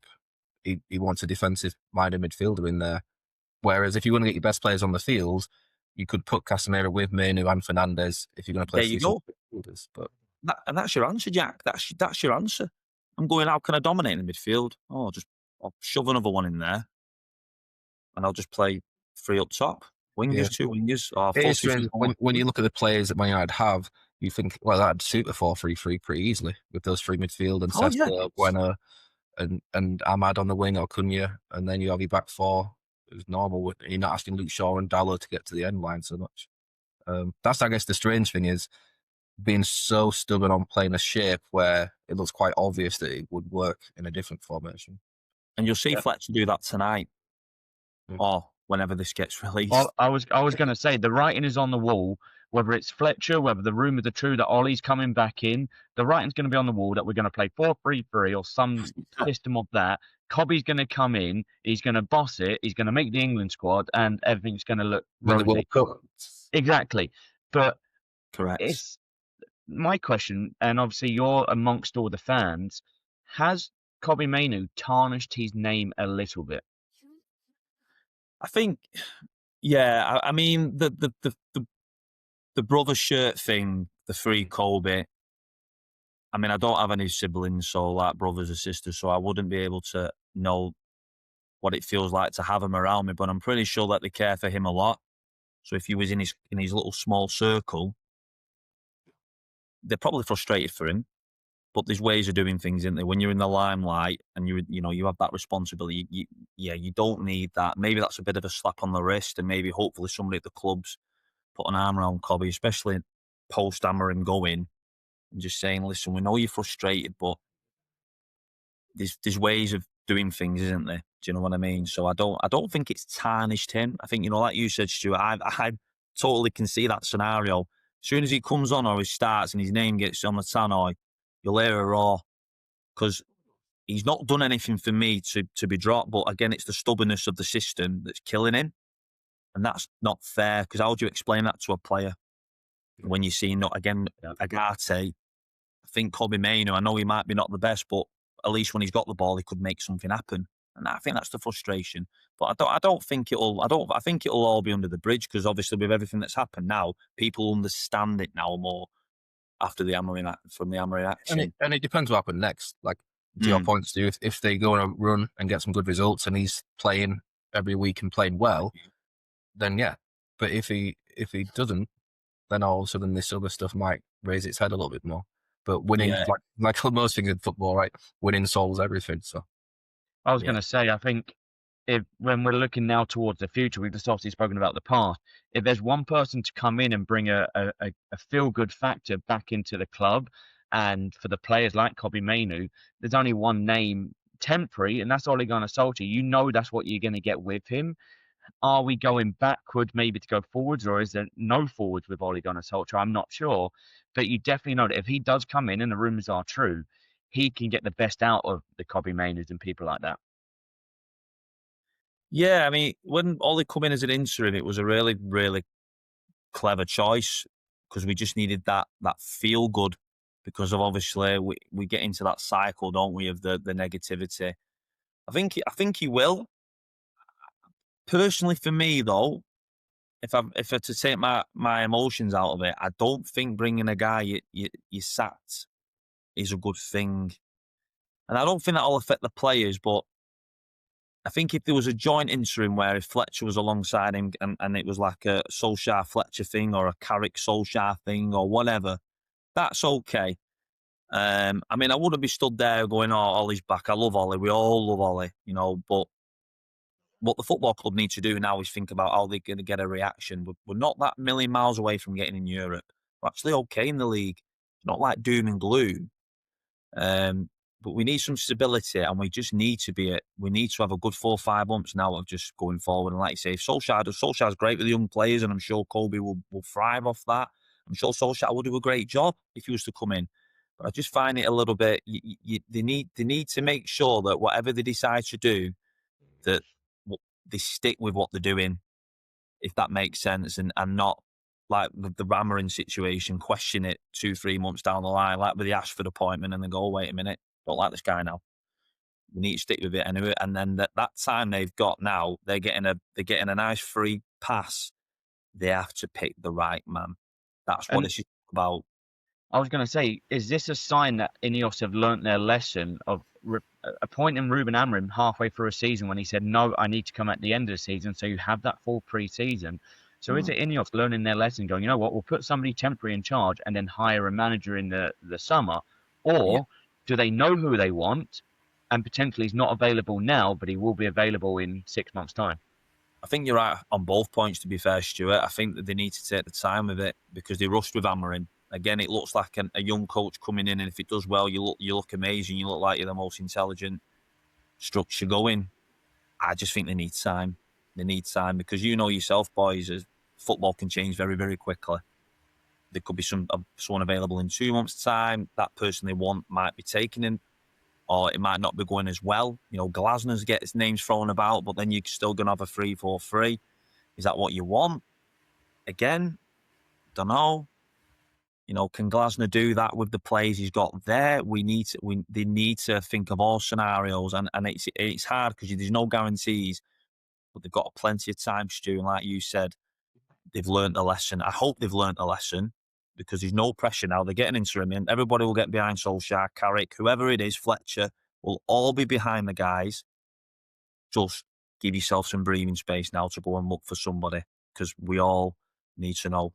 he wants a defensive-minded midfielder in there. Whereas if you want to get your best players on the field, you could put Casemiro with Mainoo and Fernandes if you're going to play. There you go. But and that's your answer, Jack. That's your answer. I'm going, how can I dominate in the midfield? I'll shove another one in there, and I'll just play 3 up top. Wingers, 2 wingers. When you look at the players that Man United have, you think, well, that'd suit a 4-3-3 pretty easily with those 3 midfield and Sesko, Bueno, and Ahmad on the wing or Cunha, and then you have your back 4. It's normal. You're not asking Luke Shaw and Dallo to get to the end line so much. That's, I guess, the strange thing is being so stubborn on playing a shape where it looks quite obvious that it would work in a different formation. And you'll see Fletcher do that tonight or whenever this gets released. Well, I was going to say the writing is on the wall. Whether it's Fletcher, whether the rumours are true that Ollie's coming back in, the writing's going to be on the wall that we're going to play 4-3-3 or some system of that. Kobbie's going to come in, he's going to boss it, he's going to make the England squad, and everything's going to look rosy. Exactly. But correct. It's my question, and obviously you're amongst all the fans, has Kobbie Mainoo tarnished his name a little bit? I think, I mean, the brother shirt thing, the free Kobbie. I mean, I don't have any siblings, so like brothers or sisters, so I wouldn't be able to know what it feels like to have him around me. But I'm pretty sure that they care for him a lot. So if he was in his little small circle, they're probably frustrated for him. But there's ways of doing things, isn't there? When you're in the limelight and you have that responsibility, you don't need that. Maybe that's a bit of a slap on the wrist, and maybe hopefully somebody at the club's put an arm around Kobbie, especially post Amorim going, and just saying, listen, we know you're frustrated, but there's ways of doing things, isn't there? Do you know what I mean? So I don't think it's tarnished him. I think, like you said, Stuart, I totally can see that scenario. As soon as he comes on or he starts and his name gets on the tannoy, you'll hear a roar, because he's not done anything for me to be dropped. But again, it's the stubbornness of the system that's killing him. And that's not fair, because how do you explain that to a player when you see, Ugarte? I think Kobbie Mainoo, I know he might be not the best, but at least when he's got the ball, he could make something happen. And I think that's the frustration. But I think it'll all be under the bridge, because obviously with everything that's happened now, people understand it now more after the from the Amorim action. And it depends what happened next. Like, to your Mm. point, Stu, if they go on a run and get some good results and he's playing every week and playing well, then yeah. But if he doesn't, then all of a sudden this other stuff might raise its head a little bit more. But winning, Yeah. like most things in football, right? Winning solves everything. So I was Yeah. going to say, I think when we're looking now towards the future, we've just obviously spoken about the past. If there's one person to come in and bring a feel good factor back into the club, and for the players like Kobbie Mainoo, there's only one name temporary, and that's Ole Gunnar Solskjaer. You know that's what you're going to get with him. Are we going backward maybe to go forwards, or is there no forwards with Ole Gunnar Solskjaer? I'm not sure, but you definitely know that if he does come in and the rumours are true, he can get the best out of the Kobbie Mainoos and people like that. Yeah, I mean, when Ollie come in as an interim, it was a really, really clever choice, because we just needed that feel good, because of obviously we get into that cycle, don't we, of the negativity. I think he will. Personally, for me though, if I to take my emotions out of it, I don't think bringing a guy you sacked is a good thing, and I don't think that'll affect the players, but I think if there was a joint interim where if Fletcher was alongside him and it was like a Solskjaer Fletcher thing or a Carrick Solskjaer thing or whatever, that's okay. I mean, I wouldn't be stood there going, "Oh, Ollie's back." I love Ollie. We all love Ollie, But what the football club need to do now is think about how they're going to get a reaction. We're not that million miles away from getting in Europe. We're actually okay in the league. It's not like doom and gloom. But we need some stability, and we just need to we need to have a good 4 or 5 months now of just going forward. And like you say, if Solskjaer's great with the young players, and I'm sure Kobbie will thrive off that. I'm sure Solskjaer will do a great job if he was to come in. But I just find it a little bit. They need to make sure that whatever they decide to do, that they stick with what they're doing, if that makes sense, and not like the Amorim situation, question it 2-3 months down the line, like with the Ashford appointment, and then go, "Oh, wait a minute, don't like this guy now. We need to stick with it anyway." And then that time they've got now, they're getting a nice free pass. They have to pick the right man. That's what And it's about. I was going to say, is this a sign that Ineos have learnt their lesson of appointing Rúben Amorim halfway through a season when he said, "No, I need to come at the end of the season," so you have that full pre-season? So is it Ineos learning their lesson, going, "You know what, we'll put somebody temporary in charge and then hire a manager in the summer"? Or do they know who they want and potentially he's not available now, but he will be available in 6 months' time? I think you're right on both points, to be fair, Stuart. I think that they need to take the time with it, because they rushed with Amorim. Again, it looks like a young coach coming in, and if it does well, you look amazing. You look like you're the most intelligent structure going. I just think they need time. They need time, because you know yourself, boys, as football can change very, very quickly. There could be someone available in 2 months' time. That person they want might be taken in, or it might not be going as well. Glasner's get his names thrown about, but then you're still going to have a 3-4-3. Is that what you want? Again, don't know. Can Glasner do that with the players he's got there? They need to think of all scenarios, and it's hard because there's no guarantees, but they've got plenty of time, Stu. And like you said, they've learned a lesson. I hope they've learned a lesson, because there's no pressure now. They're getting interim in. Everybody will get behind Solskjaer, Carrick, whoever it is, Fletcher, will all be behind the guys. Just give yourself some breathing space now to go and look for somebody, because we all need to know.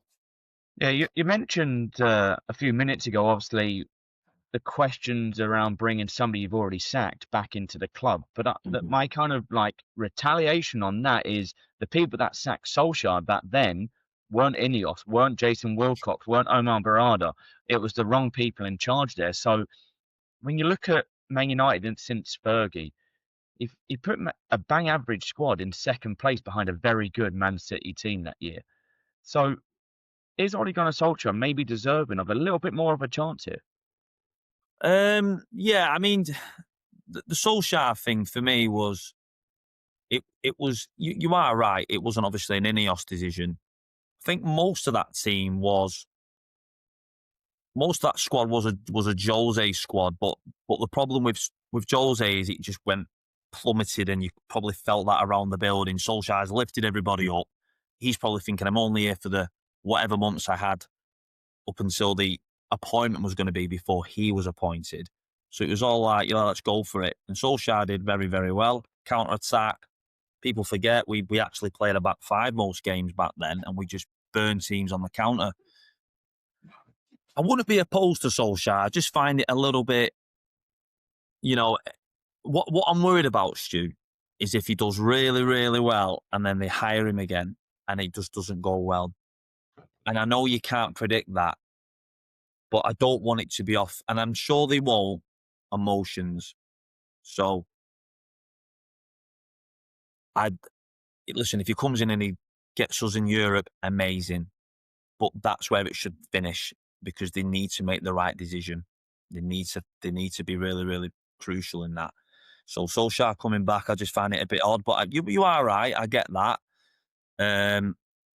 Yeah, you mentioned a few minutes ago, obviously, the questions around bringing somebody you've already sacked back into the club. But my kind of like retaliation on that is the people that sacked Solskjaer back then weren't Ineos, weren't Jason Wilcox, weren't Omar Barada. It was the wrong people in charge there. So when you look at Man United and since Fergie, if he put a bang average squad in second place behind a very good Man City team that year. So is Ole Gunnar Solskjaer maybe deserving of a little bit more of a chance here? Yeah, I mean, the Solskjaer thing for me was, it was, you are right, it wasn't obviously an Ineos decision. I think most of that squad was a Jose squad, but the problem with Jose is it just went plummeted, and you probably felt that around the building. Solskjaer's lifted everybody up. He's probably thinking, I'm only here for the whatever months I had up until the appointment was going to be before he was appointed. So it was all like, let's go for it. And Solskjaer did very, very well. Counter-attack. People forget we actually played a back five most games back then, and we just burned teams on the counter. I wouldn't be opposed to Solskjaer. I just find it a little bit, what I'm worried about, Stu, is if he does really, really well and then they hire him again and it just doesn't go well. And I know you can't predict that, but I don't want it to be off. And I'm sure they won't, emotions. So, listen, if he comes in and he gets us in Europe, amazing. But that's where it should finish, because they need to make the right decision. They need to be really, really crucial in that. So Solskjaer coming back, I just find it a bit odd. But you are right, I get that.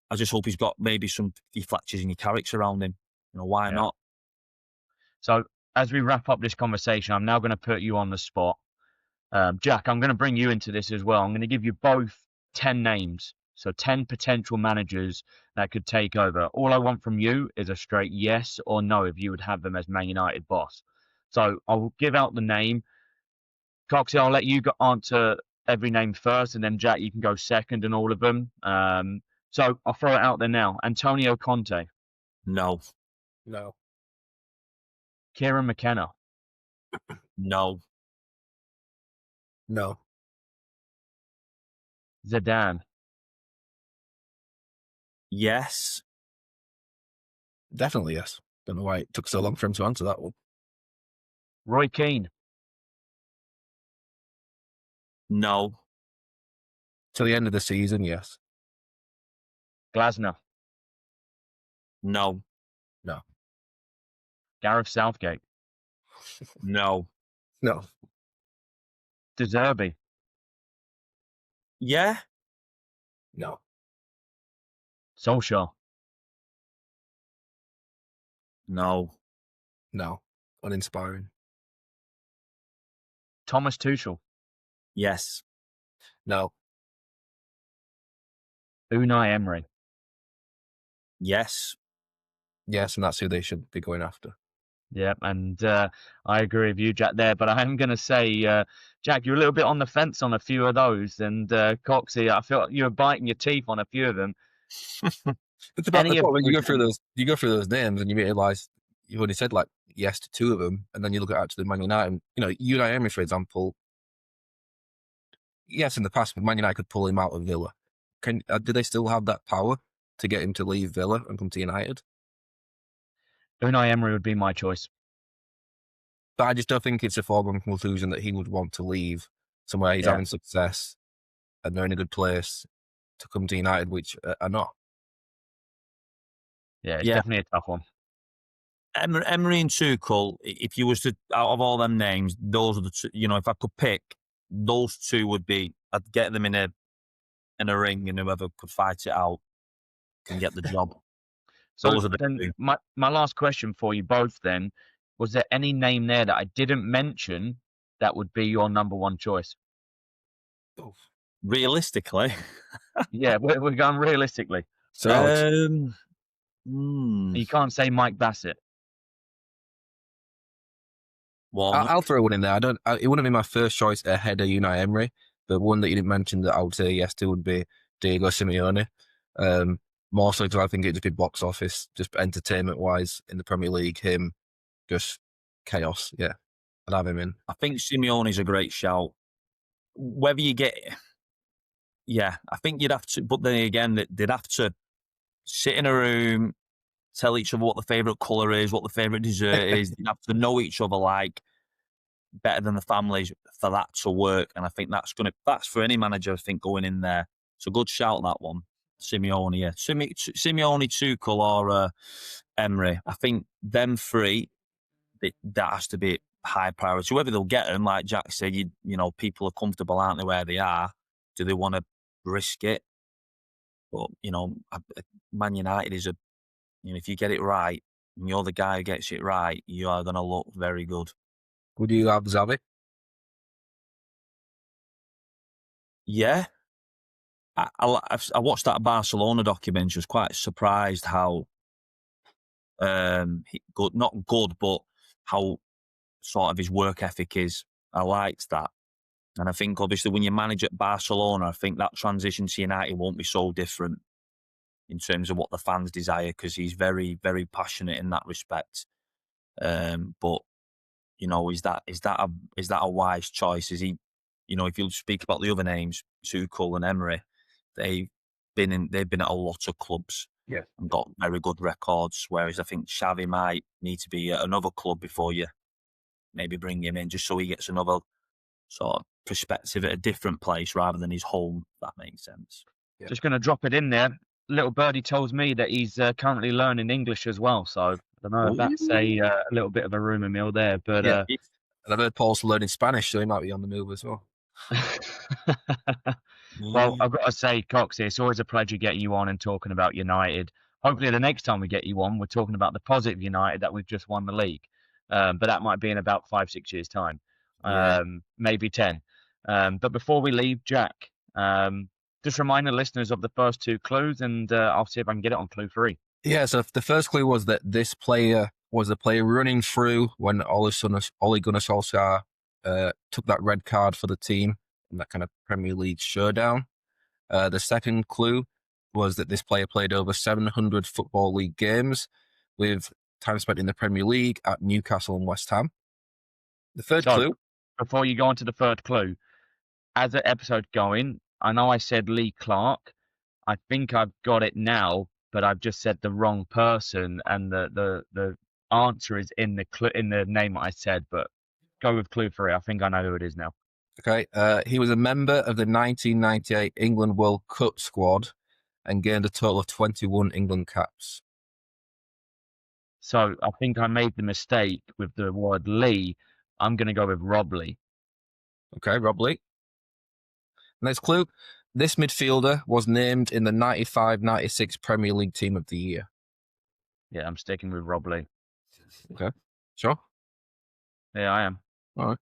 I just hope he's got maybe some fletches in your character around him. Why not? So as we wrap up this conversation, I'm now going to put you on the spot. Jack, I'm going to bring you into this as well. I'm going to give you both 10 names. So 10 potential managers that could take over. All I want from you is a straight yes or no if you would have them as Man United boss. So I'll give out the name. Coxie, I'll let you answer every name first, and then Jack, you can go second in all of them. So I'll throw it out there now. Antonio Conte. No. No. Kieran McKenna. No. No. Zidane. Yes. Definitely yes. Don't know why it took so long for him to answer that one. Roy Keane. No. Till the end of the season, yes. Glasner. No. No. Gareth Southgate. No. No. De Zerbi. Yeah. No. Solskjaer. No. No. Uninspiring. Thomas Tuchel. Yes. No. Unai Emery. Yes. Yes, and that's who they should be going after. Yeah, and I agree with you, Jack, there. But I am going to say, Jack, you're a little bit on the fence on a few of those. And Coxie, I feel like you were biting your teeth on a few of them. It's about Any of when you go those- through those names and you realise you've only said like yes to two of them, and then you look at actually Man United. Unai Emery, for example. Yes, in the past, Man United could pull him out of Villa. Do they still have that power to get him to leave Villa and come to United? Unai Emery would be my choice. But I just don't think it's a foregone conclusion that he would want to leave somewhere he's Yeah. having success and they're in a good place to come to United, which are not. Yeah, it's Yeah. definitely a tough one. Emery and Tuchel, if you was to, out of all them names, those are the two, if I could pick, those two would be, I'd get them in a ring, and whoever could fight it out can get the job. So Those are the then two. my last question for you both then, was there any name there that I didn't mention that would be your number one choice? Realistically. Yeah, we're going realistically. So Alex, You can't say Mike Bassett. Well, I'll throw one in there. It wouldn't be my first choice ahead of Unai Emery, but one that you didn't mention that I would say yes to would be Diego Simeone. More so because I think it'd just be box office, just entertainment wise in the Premier League. Him, just chaos. Yeah, I'd have him in. I think Simeone's a great shout. Whether you get, I think you'd have to. But then again, they'd have to sit in a room, tell each other what the favourite colour is, what the favourite dessert is. You'd have to know each other like better than the families for that to work. And I think that's for any manager, I think, going in there. It's a good shout, that one. Simeone, yeah. Simeone, Tuchel, or Emery. I think them three, that has to be high priority. Whether they'll get them, like Jack said, people are comfortable, aren't they, where they are? Do they want to risk it? But, Man United is if you get it right, and you're the guy who gets it right, you are going to look very good. Would you have Xavi? Yeah. I watched that Barcelona documentary. I was quite surprised how good, not good, but how sort of his work ethic is. I liked that. And I think obviously when you manage at Barcelona, I think that transition to United won't be so different in terms of what the fans desire, because he's very, very passionate in that respect. But you know, is that a wise choice? Is he, you know, if you speak about the other names, Tuchel and Emery, they've been at a lot of clubs and got very good records. Whereas I think Xavi might need to be at another club before you maybe bring him in, just so he gets another sort of perspective at a different place rather than his home. If that makes sense. Yeah. Just going to drop it in there. Little birdie tells me that he's currently learning English as well. So I don't know if that's a little bit of a rumour mill there. But Yeah. And I've heard Paul's learning Spanish, so he might be on the move as well. Well, I've got to say, Cox, it's always a pleasure getting you on and talking about United. Hopefully, the next time we get you on, we're talking about the positive United that we've just won the league. But that might be in about 5-6 years' time, Yeah. maybe 10. But before we leave, Jack, just remind the listeners of the first 2 clues, and I'll see if I can get it on clue 3. Yeah, so the first clue was that this player was the player running through when Ole Gunnar Solskjaer took that red card for the team in that kind of Premier League showdown. The second clue was that this player played over 700 Football League games with time spent in the Premier League at Newcastle and West Ham. The third clue... Before you go on to the third clue, as the episode going, I know I said Lee Clark. I think I've got it now, but I've just said the wrong person, and the answer is in the name I said. But go with clue 3. I think I know who it is now. Okay, he was a member of the 1998 England World Cup squad and gained a total of 21 England caps. So I think I made the mistake with the word Lee. I'm going to go with Rob Lee. Okay, Rob Lee. Next clue. This midfielder was named in the 95-96 Premier League Team of the Year. Yeah, I'm sticking with Rob Lee. Okay, sure. Yeah, I am. All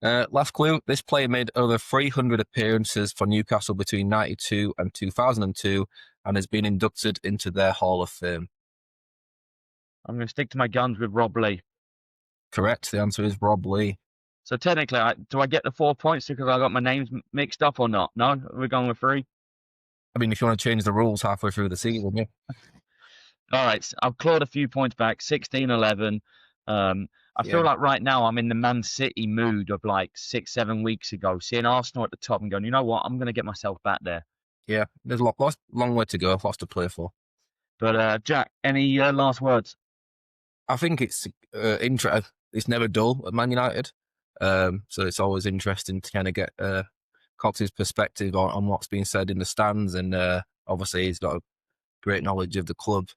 right. Last clue. This player made over 300 appearances for Newcastle between 92 and 2002 and has been inducted into their Hall of Fame. I'm going to stick to my guns with Rob Lee. Correct. The answer is Rob Lee. So technically, do I get the 4 points because I got my names mixed up or not? No? We're going with 3? I mean, if you want to change the rules halfway through the season, yeah. All right. So I've clawed a few points back, 16-11. I feel like right now I'm in the Man City mood of like 6-7 weeks ago, seeing Arsenal at the top and going, you know what, I'm going to get myself back there. Yeah, there's a long way to go, lots to play for. But Jack, any last words? I think it's interesting. It's never dull at Man United, so it's always interesting to kind of get Cox's perspective on what's being said in the stands, and obviously he's got a great knowledge of the club.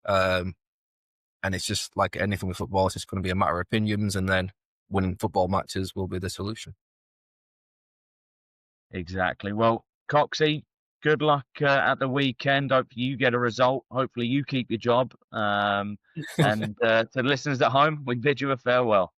And it's just like anything with football, it's just going to be a matter of opinions, and then winning football matches will be the solution. Exactly. Well, Coxie, good luck at the weekend. Hope you get a result. Hopefully you keep your job. And to the listeners at home, we bid you a farewell.